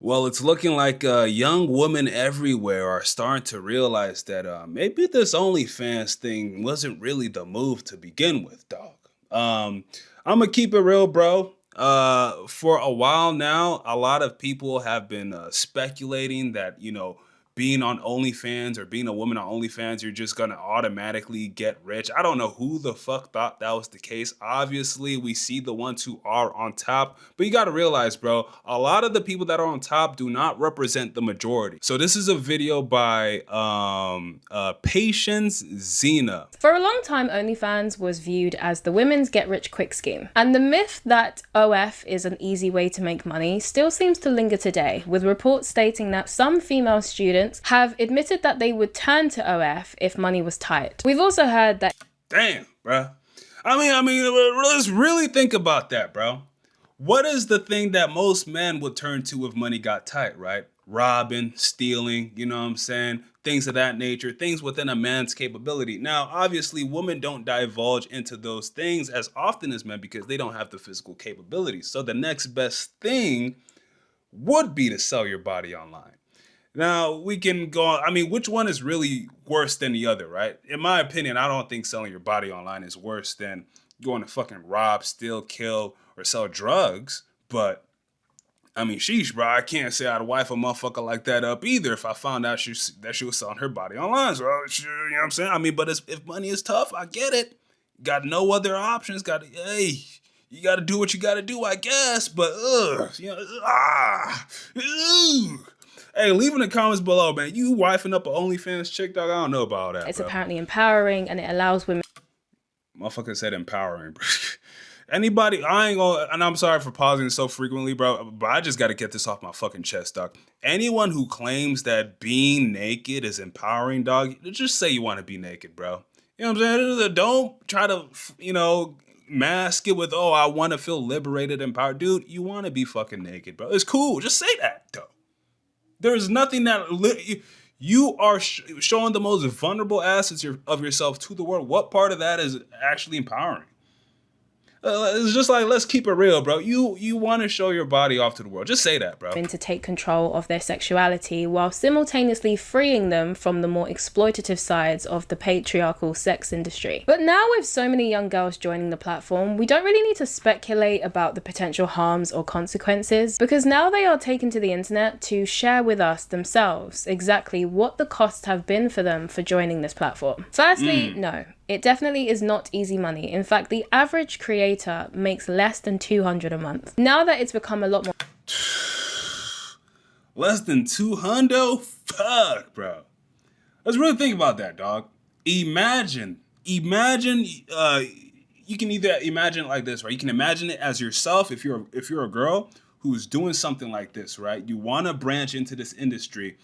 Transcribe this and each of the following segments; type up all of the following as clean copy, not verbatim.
Well, it's looking like young women everywhere are starting to realize that maybe this OnlyFans thing wasn't really the move to begin with, dog. I'm gonna keep it real, bro. For a while now, a lot of people have been speculating that being on OnlyFans or being a woman on OnlyFans, you're just gonna automatically get rich. I don't know who the fuck thought that was the case. Obviously, we see the ones who are on top, but you gotta realize, bro, a lot of the people that are on top do not represent the majority. So this is a video by Patience Zena. For a long time, OnlyFans was viewed as the women's get-rich-quick scheme. And the myth that OF is an easy way to make money still seems to linger today, with reports stating that some female students have admitted that they would turn to OF if money was tight. We've also heard that... Damn, bro. I mean, let's really think about that, bro. What is the thing that most men would turn to if money got tight, right? Robbing, stealing, you know what I'm saying? Things of that nature, things within a man's capability. Now, obviously, women don't divulge into those things as often as men because they don't have the physical capabilities. So the next best thing would be to sell your body online. Now, we can go on. I mean, which one is really worse than the other, right? In my opinion, I don't think selling your body online is worse than going to fucking rob, steal, kill, or sell drugs. But, I mean, sheesh, bro, I can't say I'd wife a motherfucker like that up either if I found out that she was selling her body online. So, you know what I'm saying? I mean, but if money is tough, I get it. Got no other options. You got to do what you got to do, I guess. But, Hey, leave in the comments below, man. You wifing up an OnlyFans chick, dog? I don't know about that, it's bro. apparently empowering and it allows women... Motherfucker said empowering, bro. Anybody, I ain't gonna, and I'm sorry for pausing so frequently, bro, but I just got to get this off my fucking chest, dog. Anyone who claims that being naked is empowering, dog, just say you want to be naked, bro. You know what I'm saying? Don't try to, mask it with, oh, I want to feel liberated and empowered. Dude, you want to be fucking naked, bro. It's cool. Just say that, though. There's nothing that you are showing the most vulnerable assets of yourself to the world. What part of that is actually empowering? It's just like, let's keep it real, bro. You want to show your body off to the world. Just say that, bro. To take control of their sexuality while simultaneously freeing them from the more exploitative sides of the patriarchal sex industry. But now with so many young girls joining the platform, we don't really need to speculate about the potential harms or consequences because now they are taken to the internet to share with us themselves exactly what the costs have been for them for joining this platform. Firstly, no. It definitely is not easy money. In fact, the average creator makes less than $200 a month. Now that it's become a lot more... Less than $200? Fuck, bro. Let's really think about that, dog. Imagine, you can either imagine it like this, right? You can imagine it as yourself if you're a girl who's doing something like this, right? You want to branch into this industry,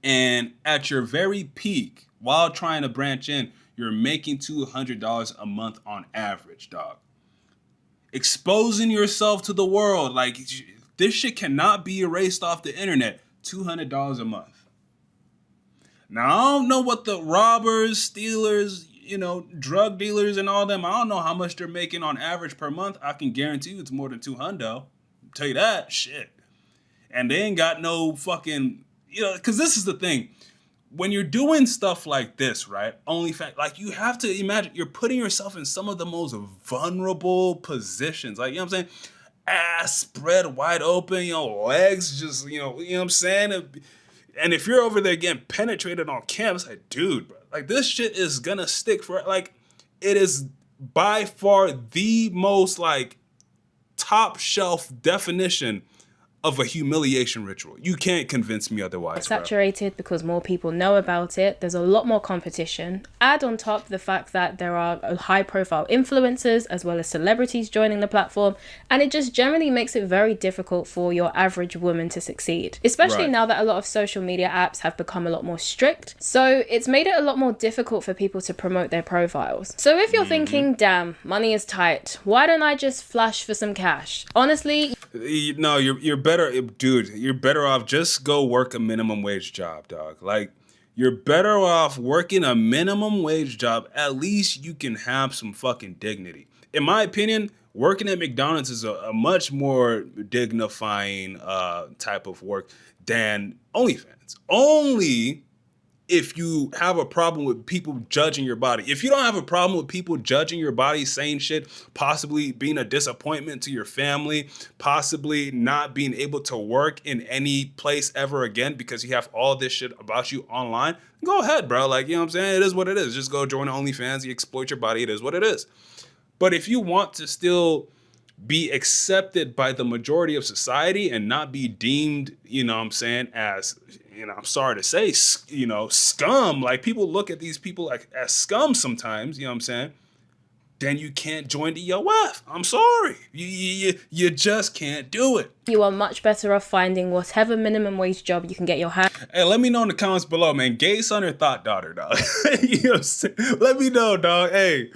and at your very peak, while trying to branch in, you're making $200 a month on average, dog. Exposing yourself to the world, like, this shit cannot be erased off the internet. $200 a month. Now, I don't know what the robbers, stealers, drug dealers and all them, I don't know how much they're making on average per month. I can guarantee you it's more than $200. I'll tell you that, shit. And they ain't got no fucking, because this is the thing. When you're doing stuff like this, right? OnlyFans, like, you have to imagine you're putting yourself in some of the most vulnerable positions. Like, you know what I'm saying? Ass spread wide open, legs just, you know what I'm saying? And if you're over there getting penetrated on camera, it's like, dude, bro, like, this shit is gonna stick for, like, it is by far the most, like, top shelf definition of a humiliation ritual. You can't convince me otherwise, saturated, because more people know about it. There's a lot more competition. Add on top the fact that there are high profile influencers as well as celebrities joining the platform, and it just generally makes it very difficult for your average woman to succeed, especially now that a lot of social media apps have become a lot more strict. So it's made it a lot more difficult for people to promote their profiles. So if you're thinking, damn, money is tight, why don't I just flash for some cash? Honestly, no, you're better, dude. You're better off just go work a minimum wage job, dog. Like, you're better off working a minimum wage job. At least you can have some fucking dignity. In my opinion, working at McDonald's is a much more dignifying type of work than OnlyFans. Only if you have a problem with people judging your body. If you don't have a problem with people judging your body, saying shit, possibly being a disappointment to your family, possibly not being able to work in any place ever again because you have all this shit about you online, go ahead, bro. Like, you know what I'm saying? It is what it is. Just go join OnlyFans, you exploit your body, it is what it is. But if you want to still be accepted by the majority of society and not be deemed, you know what I'm saying, as, you know, I'm sorry to say, you know, scum. Like, people look at these people like as scum sometimes, you know what I'm saying? Then you can't join the OF. I'm sorry. You just can't do it. You are much better off finding whatever minimum wage job you can get your hand. Hey, let me know in the comments below, man. Gay son or thought daughter, dog? You know what I'm saying? Let me know, dog. Hey,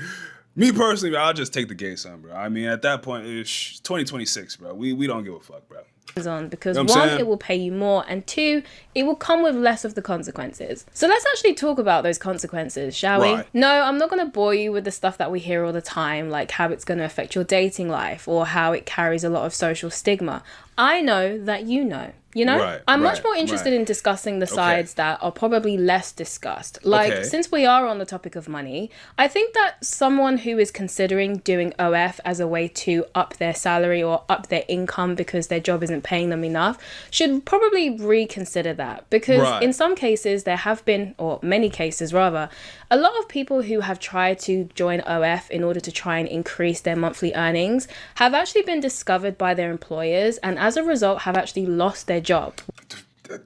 me personally, I'll just take the gay son, bro. I mean, at that point, it's 2026, bro. We don't give a fuck, bro. On because you know one, it will pay you more, and two, it will come with less of the consequences. So let's actually talk about those consequences, shall we? No, I'm not going to bore you with the stuff that we hear all the time, like how it's going to affect your dating life or how it carries a lot of social stigma. I know that you know. You know, I'm much more interested in discussing the sides that are probably less discussed. Like, since we are on the topic of money, I think that someone who is considering doing OF as a way to up their salary or up their income because their job isn't paying them enough should probably reconsider that. Because in some cases there have been, or many cases rather, a lot of people who have tried to join OF in order to try and increase their monthly earnings have actually been discovered by their employers, and as a result have actually lost their job.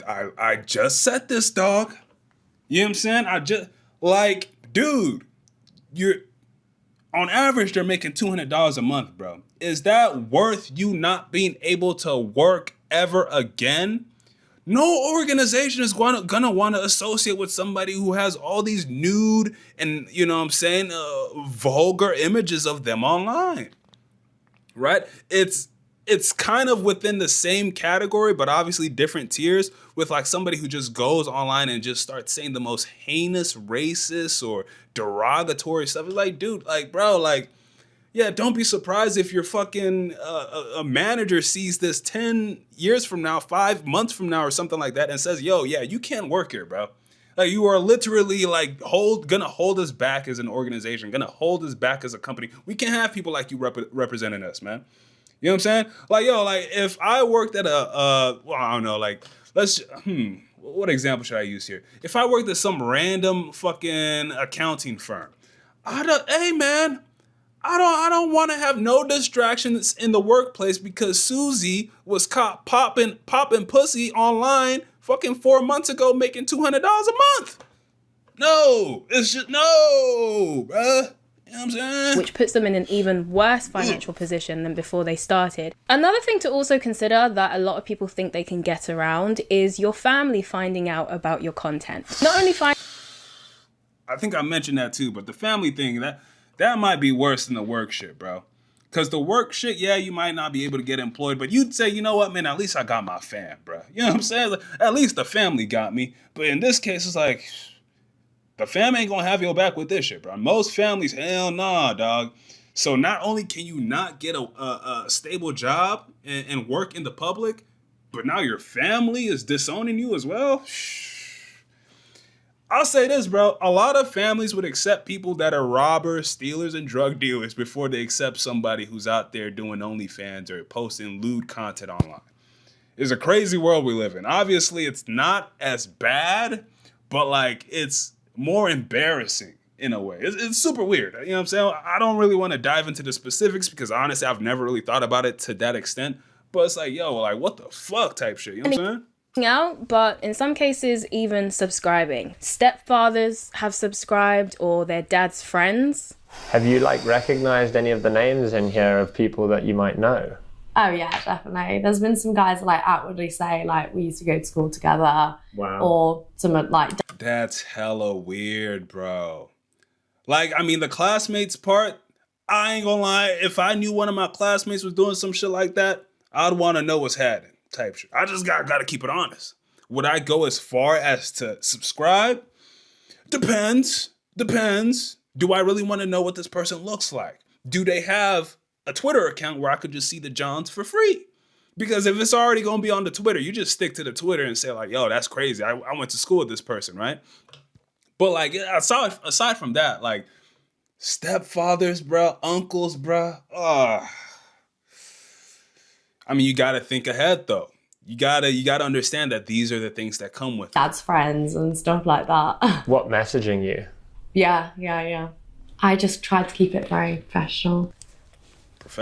I just said this, dog. You know what I'm saying? I just, like, dude, you're, on average, they're making $200 a month, bro. Is that worth you not being able to work ever again? No organization is gonna want to associate with somebody who has all these nude and, you know what I'm saying, vulgar images of them online, right? It's kind of within the same category, but obviously different tiers, with like somebody who just goes online and just starts saying the most heinous, racist or derogatory stuff. It's like, dude, like, bro, like, yeah, don't be surprised if your fucking a manager sees this 10 years from now, 5 months from now or something like that and says, yo, yeah, you can't work here, bro. Like, you are literally like gonna hold us back as an organization, gonna hold us back as a company. We can't have people like you representing us, man. You know what I'm saying? Like, yo, like, if I worked at well, I don't know, like, what example should I use here? If I worked at some random fucking accounting firm, hey, man, I don't want to have no distractions in the workplace because Susie was caught popping pussy online fucking 4 months ago making $200 a month. No, it's just, no, bruh. You know what I'm saying? Which puts them in an even worse financial position than before they started. Another thing to also consider that a lot of people think they can get around is your family finding out about your content. Not only I think I mentioned that too, but the family thing, that might be worse than the work shit, bro. Because the work shit, yeah, you might not be able to get employed, but you'd say, you know what, man, at least I got my fam, bro. You know what I'm saying? Like, at least the family got me. But in this case, it's like, the fam ain't gonna have your back with this shit, bro. Most families, hell nah, dog. So not only can you not get a stable job and work in the public, but now your family is disowning you as well. I'll say this, bro. A lot of families would accept people that are robbers, stealers, and drug dealers before they accept somebody who's out there doing OnlyFans or posting lewd content online. It's a crazy world we live in. Obviously, it's not as bad, but like, it's more embarrassing in a way. It's super weird. You know what I'm saying? I don't really want to dive into the specifics because honestly, I've never really thought about it to that extent. But it's like, yo, like, what the fuck type shit. You know what I'm saying? out, but in some cases even subscribing. Stepfathers have subscribed, or their dad's friends. Have you like recognized any of the names in here of people that you might know? Oh yeah, definitely. There's been some guys that like outwardly say like we used to go to school together. Wow. Or some like. That's hella weird, bro. Like, I mean, the classmates part, I ain't gonna lie. If I knew one of my classmates was doing some shit like that, I'd want to know what's happening type shit. I just gotta keep it honest. Would I go as far as to subscribe? Depends. Do I really want to know what this person looks like? Do they have a Twitter account where I could just see the Johns for free. Because if it's already going to be on the Twitter, you just stick to the Twitter and say like, yo, that's crazy. I went to school with this person, right? But like, aside from that, like stepfathers, bro, uncles, bro. I mean, you got to think ahead though. You gotta understand that these are the things that come with it. Dad's friends and stuff like that. What messaging you? Yeah. I just tried to keep it very professional.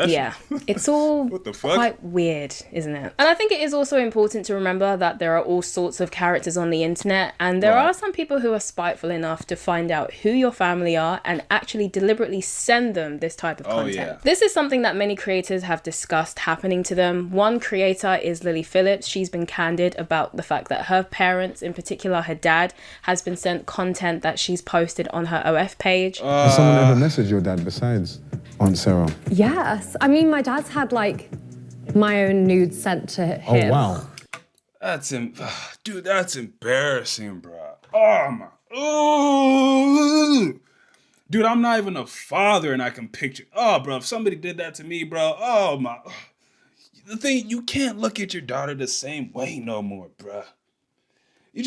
Yeah, it's all What the fuck? quite weird, isn't it? And I think it is also important to remember that there are all sorts of characters on the internet, and there Right. are some people who are spiteful enough to find out who your family are and actually deliberately send them this type of content. yeah. This is something that many creators have discussed happening to them. One creator is Lily Phillips. She's been candid about the fact that her parents, in particular her dad, has been sent content that she's posted on her OF page. Has someone ever messaged your dad besides Aunt Sarah? Yes. I mean, my dad's had, like, my own nudes sent to him. Oh, wow. Dude, that's embarrassing, bro. Oh my, oh, dude, I'm not even a father, and I can picture. Oh, bro, if somebody did that to me, bro. Oh my, the thing, you can't look at your daughter the same way no more, bro. You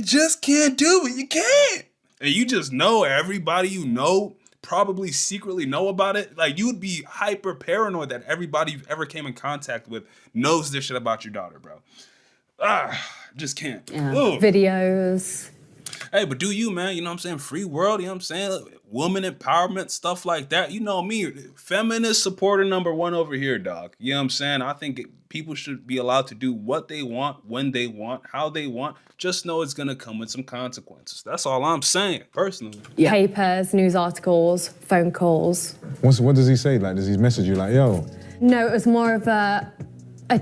just can't do it. You can't, and you just know everybody you know probably secretly know about it. Like, you would be hyper paranoid that everybody you've ever came in contact with knows this shit about your daughter, bro. Just can't. Yeah. Ugh. Videos. Hey, but do you, man? You know what I'm saying? Free world, you know what I'm saying? Woman empowerment, stuff like that. You know me, feminist supporter number one over here, dog. You know what I'm saying? I think people should be allowed to do what they want, when they want, how they want. Just know it's going to come with some consequences. That's all I'm saying, personally. Yeah. Papers, news articles, phone calls. What does he say? Like, does he message you like, yo? No, it was more of a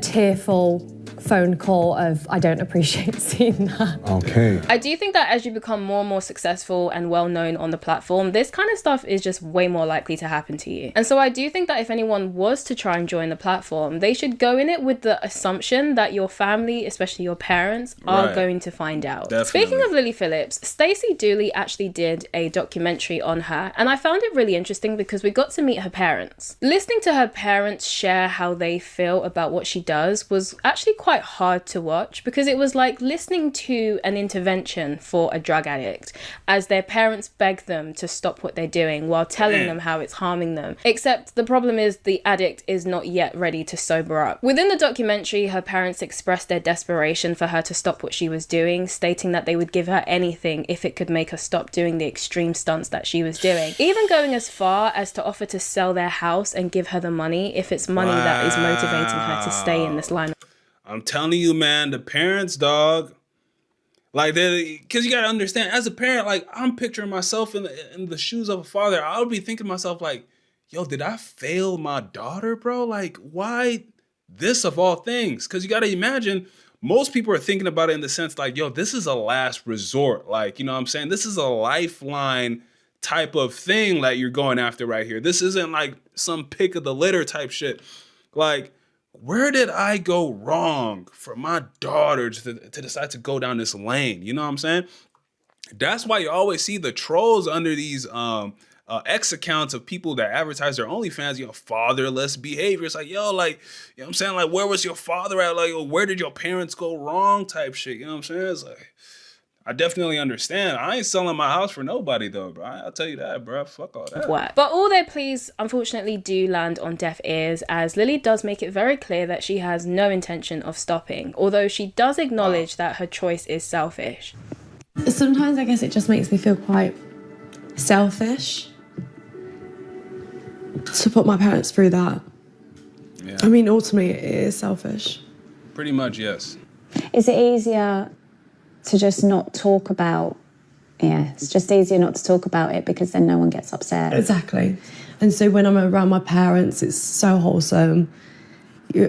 tearful phone call of, I don't appreciate seeing that. Okay. I do think that as you become more and more successful and well known on the platform, this kind of stuff is just way more likely to happen to you. And so I do think that if anyone was to try and join the platform, they should go in it with the assumption that your family, especially your parents, are Right. going to find out. Definitely. Speaking of Lily Phillips, Stacey Dooley actually did a documentary on her, and I found it really interesting because we got to meet her parents. Listening to her parents share how they feel about what she does was actually quite hard to watch, because it was like listening to an intervention for a drug addict as their parents beg them to stop what they're doing while telling them how it's harming them. Except the problem is the addict is not yet ready to sober up. Within the documentary, her parents expressed their desperation for her to stop what she was doing, stating that they would give her anything if it could make her stop doing the extreme stunts that she was doing, even going as far as to offer to sell their house and give her the money if it's money that is motivating her to stay in this line. I'm telling you, man, the parents, dog. Like, because you got to understand, as a parent, like, I'm picturing myself in the shoes of a father. I would be thinking to myself, like, yo, did I fail my daughter, bro? Like, why this of all things? Because you got to imagine, most people are thinking about it in the sense like, yo, this is a last resort. Like, you know what I'm saying? This is a lifeline type of thing that you're going after right here. This isn't like some pick of the litter type shit. Like, where did I go wrong for my daughter to decide to go down this lane? You know what I'm saying? That's why you always see the trolls under these X accounts of people that advertise their OnlyFans, you know, fatherless behavior. It's like, yo, like, you know what I'm saying? Like, where was your father at? Like, where did your parents go wrong type shit? You know what I'm saying? It's like, I definitely understand. I ain't selling my house for nobody though, bro. I'll tell you that, bro. Fuck all that. Work. But all their pleas unfortunately do land on deaf ears, as Lily does make it very clear that she has no intention of stopping, although she does acknowledge that her choice is selfish. Sometimes I guess it just makes me feel quite selfish to put my parents through that. Yeah. I mean, ultimately it is selfish. Pretty much, yes. Is it easier to just not talk about, it's just easier not to talk about it because then no one gets upset. Exactly. And so when I'm around my parents, it's so wholesome.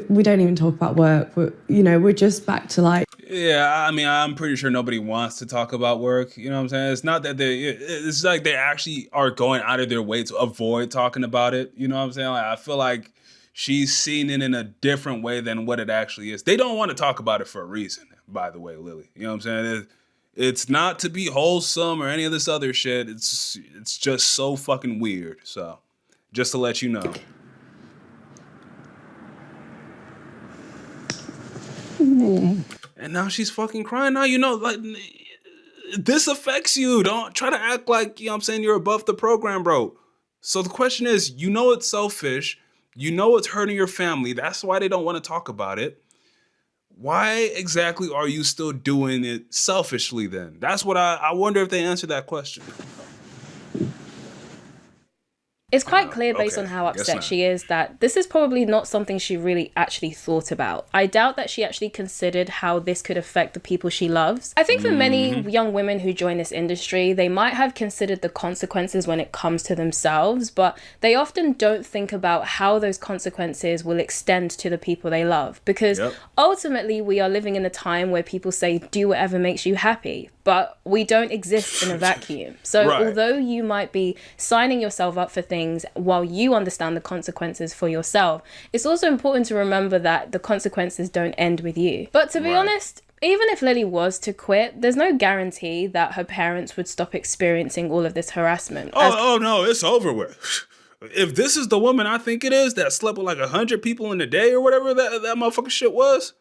We don't even talk about work. We're just back to like... Yeah, I mean, I'm pretty sure nobody wants to talk about work. You know what I'm saying? It's not that it's like they actually are going out of their way to avoid talking about it. You know what I'm saying? Like, I feel like she's seen it in a different way than what it actually is. They don't want to talk about it for a reason, by the way, Lily. You know what I'm saying? It's not to be wholesome or any of this other shit. It's just so fucking weird. So, just to let you know. And now she's fucking crying. Now you know, like, this affects you. Don't try to act like, you know what I'm saying, you're above the program, bro. So the question is, you know it's selfish. You know it's hurting your family. That's why they don't want to talk about it. Why exactly are you still doing it selfishly then? That's what I wonder if they answer that question. It's quite clear based on how upset she is that this is probably not something she really actually thought about. I doubt that she actually considered how this could affect the people she loves. I think for many young women who join this industry, they might have considered the consequences when it comes to themselves, but they often don't think about how those consequences will extend to the people they love. Because ultimately, we are living in a time where people say, do whatever makes you happy. But we don't exist in a vacuum. So although you might be signing yourself up for things while you understand the consequences for yourself, it's also important to remember that the consequences don't end with you. But to be honest, even if Lily was to quit, there's no guarantee that her parents would stop experiencing all of this harassment. Oh no, it's over with. If this is the woman I think it is that slept with like 100 people in a day or whatever that motherfucking shit was,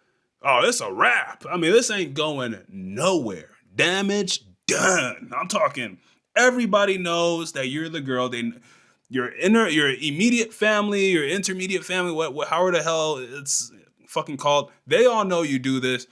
oh, it's a wrap. I mean, this ain't going nowhere. Damage done. I'm talking everybody knows that you're the girl. Your immediate family, your intermediate family, however the hell it's fucking called, they all know you do this.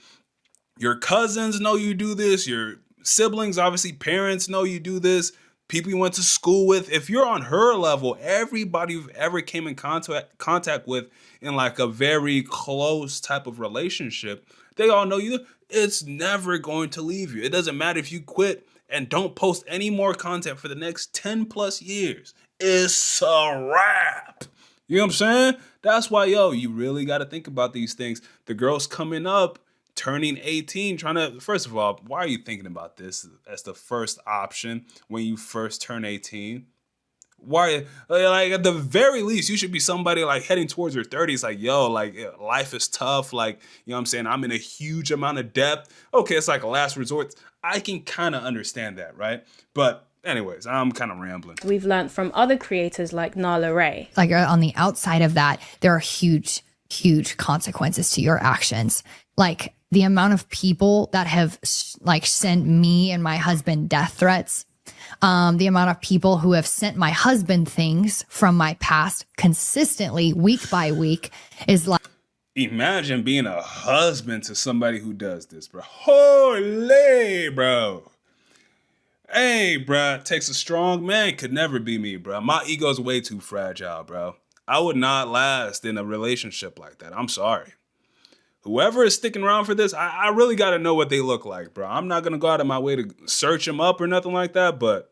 Your cousins know you do this. Your siblings, obviously parents know you do this. People you went to school with. If you're on her level, everybody you've ever came in contact with in like a very close type of relationship, they all know you. It's never going to leave you. It doesn't matter if you quit and don't post any more content for the next 10 plus years. It's a wrap. You know what I'm saying? That's why, you really got to think about these things. The girl's coming up, turning 18, first of all, why are you thinking about this as the first option when you first turn 18? Why, like, at the very least, you should be somebody like heading towards your 30s, like, life is tough. Like, you know what I'm saying? I'm in a huge amount of debt. Okay, it's like a last resort. I can kind of understand that, right? But anyways, I'm kind of rambling. We've learned from other creators like Nala Ray. Like on the outside of that, there are huge, huge consequences to your actions. Like the amount of people that have like sent me and my husband death threats. The amount of people who have sent my husband things from my past consistently week by week is like. Imagine being a husband to somebody who does this, bro. Holy, bro. Hey, bro, takes a strong man. Could never be me, bro. My ego's way too fragile, bro. I would not last in a relationship like that. I'm sorry. Whoever is sticking around for this, I really got to know what they look like, bro. I'm not going to go out of my way to search them up or nothing like that, but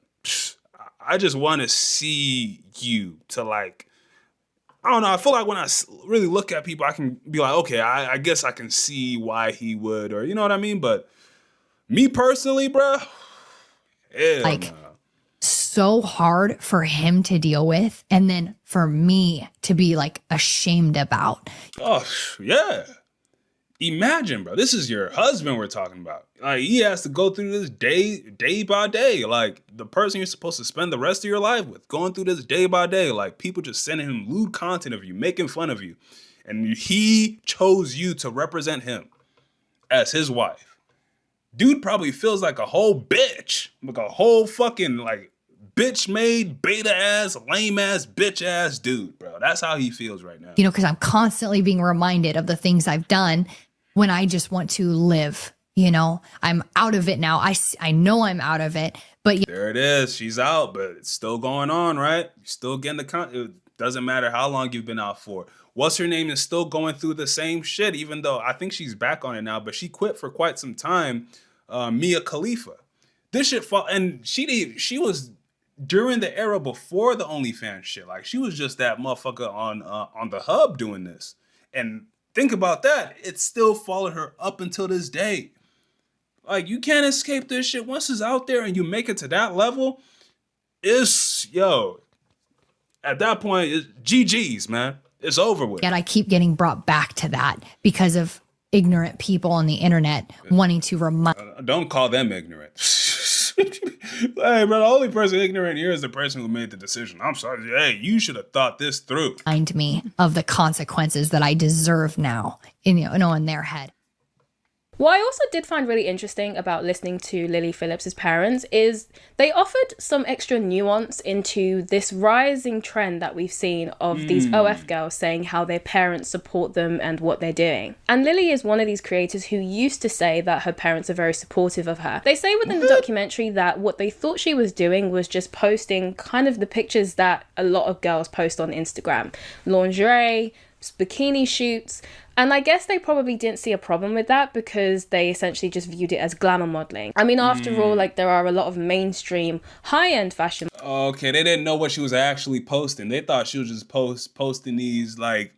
I just want to see you to like, I don't know. I feel like when I really look at people, I can be like, okay, I guess I can see why he would, or you know what I mean? But me personally, bro, so hard for him to deal with and then for me to be like ashamed about. Oh, yeah. Imagine, bro, this is your husband we're talking about. Like, he has to go through this day by day. Like, the person you're supposed to spend the rest of your life with, going through this day by day. Like, people just sending him lewd content of you, making fun of you. And he chose you to represent him as his wife. Dude probably feels like a whole bitch. Like a whole fucking, like, bitch-made, beta-ass, lame-ass, bitch-ass dude, bro. That's how he feels right now. You know, because I'm constantly being reminded of the things I've done when I just want to live, you know. I'm out of it now. I know I'm out of it, but... There it is. She's out, but it's still going on, right? You're still getting the content. It doesn't matter how long you've been out for. What's her name is still going through the same shit, even though I think she's back on it now, but she quit for quite some time. Mia Khalifa. This shit, and she was... during the era before the OnlyFans shit, like she was just that motherfucker on the hub doing this. And think about that. It's still followed her up until this day. Like, you can't escape this shit. Once it's out there and you make it to that level, at that point, it's GG's, man. It's over with. Yet I keep getting brought back to that because of ignorant people on the internet wanting to remind Don't call them ignorant. Hey, bro, the only person ignorant here is the person who made the decision. I'm sorry. Hey, you should have thought this through. me of the consequences that I deserve now in their head. What I also did find really interesting about listening to Lily Phillips's parents is they offered some extra nuance into this rising trend that we've seen of these OF girls saying how their parents support them and what they're doing. And Lily is one of these creators who used to say that her parents are very supportive of her. They say within the documentary that what they thought she was doing was just posting kind of the pictures that a lot of girls post on Instagram. Lingerie, bikini shoots. And I guess they probably didn't see a problem with that because they essentially just viewed it as glamour modeling. I mean, after all, like, there are a lot of mainstream high-end fashion. Okay, they didn't know what she was actually posting. They thought she was just posting these, like,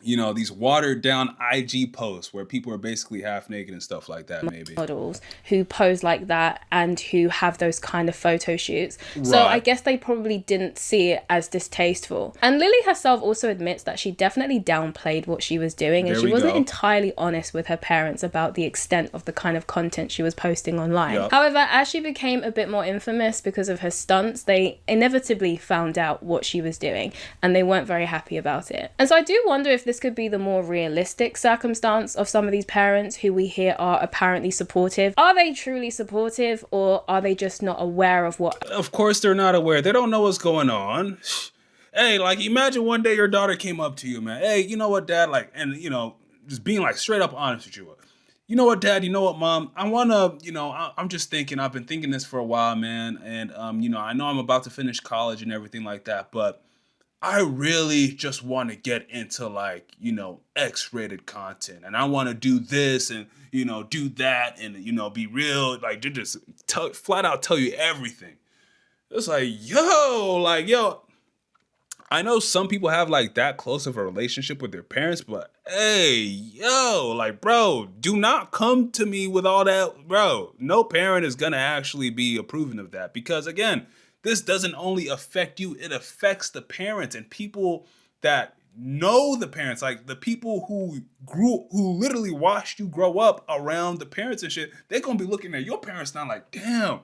you know, these watered down IG posts where people are basically half naked and stuff like that, maybe. Models who pose like that and who have those kind of photo shoots. So I guess they probably didn't see it as distasteful. And Lily herself also admits that she definitely downplayed what she was doing and she wasn't entirely honest with her parents about the extent of the kind of content she was posting online. Yep. However, as she became a bit more infamous because of her stunts, they inevitably found out what she was doing and they weren't very happy about it. And so I do wonder if this could be the more realistic circumstance of some of these parents who we hear are apparently supportive. Are they truly supportive or are they just not aware of what? Of course they're not aware. They don't know what's going on. Hey, like, imagine one day your daughter came up to you, man. Hey, you know what, Dad? Like, and, you know, just being like straight up honest with you. You know what, Dad? You know what, Mom? I want to, you know, I'm just thinking, I've been thinking this for a while, man. And, you know I'm about to finish college and everything like that, but I really just want to get into, like, you know, X-rated content. And I want to do this and, you know, do that and, you know, be real. Like, just flat out tell you everything. It's like, yo, I know some people have, like, that close of a relationship with their parents, but, hey, yo, like, bro, do not come to me with all that, bro. No parent is going to actually be approving of that because, again, this doesn't only affect you, it affects the parents and people that know the parents, like the people who literally watched you grow up around the parents and shit. They're going to be looking at your parents now like, damn,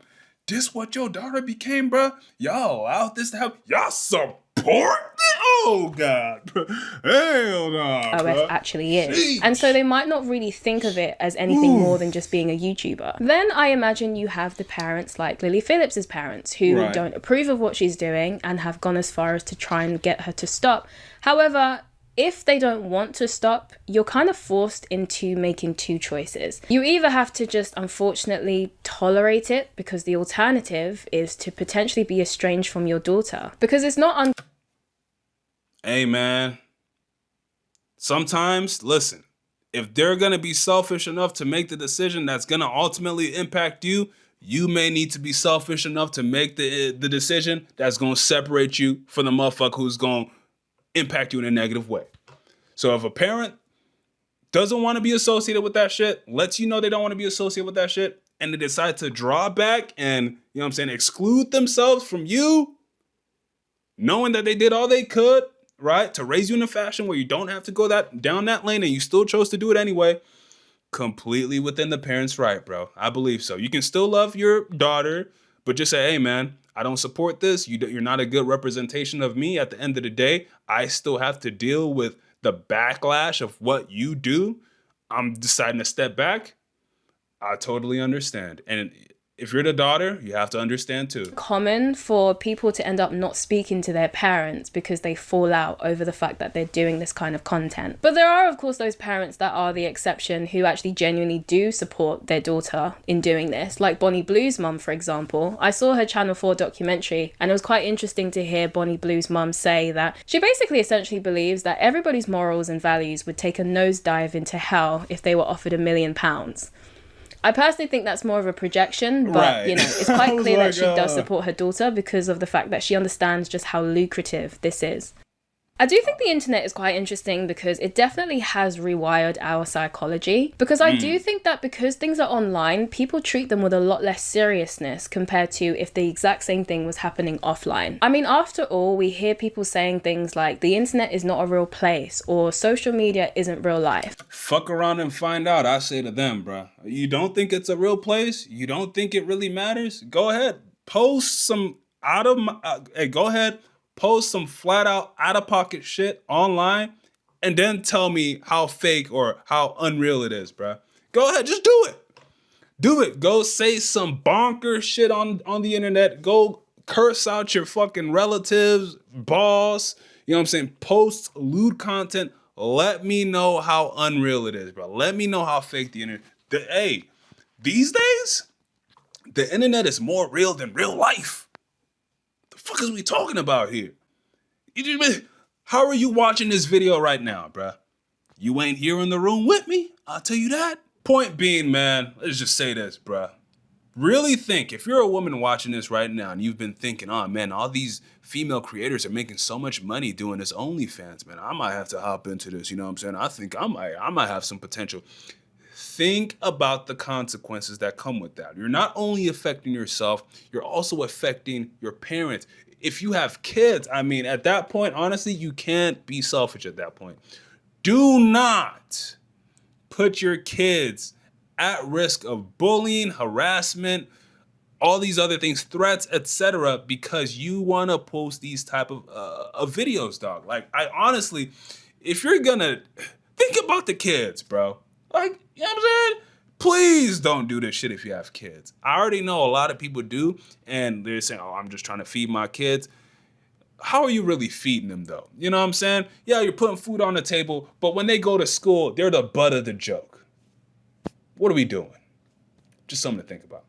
this what your daughter became, bro? Y'all out this to help? Y'all support it? Oh, God. Hell no. OF actually is. Sheesh. And so they might not really think of it as anything more than just being a YouTuber. Then I imagine you have the parents like Lily Phillips's parents who don't approve of what she's doing and have gone as far as to try and get her to stop. However, if they don't want to stop, you're kind of forced into making two choices. You either have to just unfortunately tolerate it because the alternative is to potentially be estranged from your daughter. Because it's not Hey, man. Sometimes, listen, if they're going to be selfish enough to make the decision that's going to ultimately impact you, you may need to be selfish enough to make the decision that's going to separate you from the motherfucker who's going to impact you in a negative way. So if a parent doesn't want to be associated with that shit, lets you know they don't want to be associated with that shit, and they decide to draw back and, you know what I'm saying, exclude themselves from you, knowing that they did all they could, right, to raise you in a fashion where you don't have to go down that lane and you still chose to do it anyway, completely within the parents' right, bro. I believe so. You can still love your daughter, but just say, hey, man, I don't support this. You're not a good representation of me. At the end of the day, I still have to deal with the backlash of what you do. I'm deciding to step back. I totally understand. And if you're the daughter, you have to understand too. Common for people to end up not speaking to their parents because they fall out over the fact that they're doing this kind of content. But there are, of course, those parents that are the exception who actually genuinely do support their daughter in doing this. Like Bonnie Blue's mum, for example. I saw her Channel 4 documentary and it was quite interesting to hear Bonnie Blue's mum say that she basically essentially believes that everybody's morals and values would take a nosedive into hell if they were offered £1 million. I personally think that's more of a projection, but you know, it's quite clear that she does support her daughter because of the fact that she understands just how lucrative this is. I do think the internet is quite interesting because it definitely has rewired our psychology. Because I do think that because things are online, people treat them with a lot less seriousness compared to if the exact same thing was happening offline. I mean, after all, we hear people saying things like the internet is not a real place or social media isn't real life. Fuck around and find out, I say to them, bruh. You don't think it's a real place? You don't think it really matters? Go ahead, post some post some flat out of pocket shit online and then tell me how fake or how unreal it is, bruh. Go ahead, just do it. Do it. Go say some bonker shit on the internet. Go curse out your fucking relatives, boss. You know what I'm saying? Post lewd content. Let me know how unreal it is, bro. Let me know how fake the internet. Hey, these days, the internet is more real than real life. The fuck is we talking about here? How are you watching this video right now, bruh? You ain't here in the room with me, I'll tell you that. Point being, man, let's just say this, bruh. Really think, if you're a woman watching this right now and you've been thinking, oh man, all these female creators are making so much money doing this OnlyFans, man, I might have to hop into this, you know what I'm saying? I think I might have some potential. Think about the consequences that come with that. You're not only affecting yourself, you're also affecting your parents. If you have kids, I mean, at that point, honestly, you can't be selfish at that point. Do not put your kids at risk of bullying, harassment, all these other things, threats, etc., because you want to post these type of videos, dog. Like, I honestly, if you're gonna think about the kids, bro. Like, you know what I'm saying? Please don't do this shit if you have kids. I already know a lot of people do, and they're saying, oh, I'm just trying to feed my kids. How are you really feeding them, though? You know what I'm saying? Yeah, you're putting food on the table, but when they go to school, they're the butt of the joke. What are we doing? Just something to think about.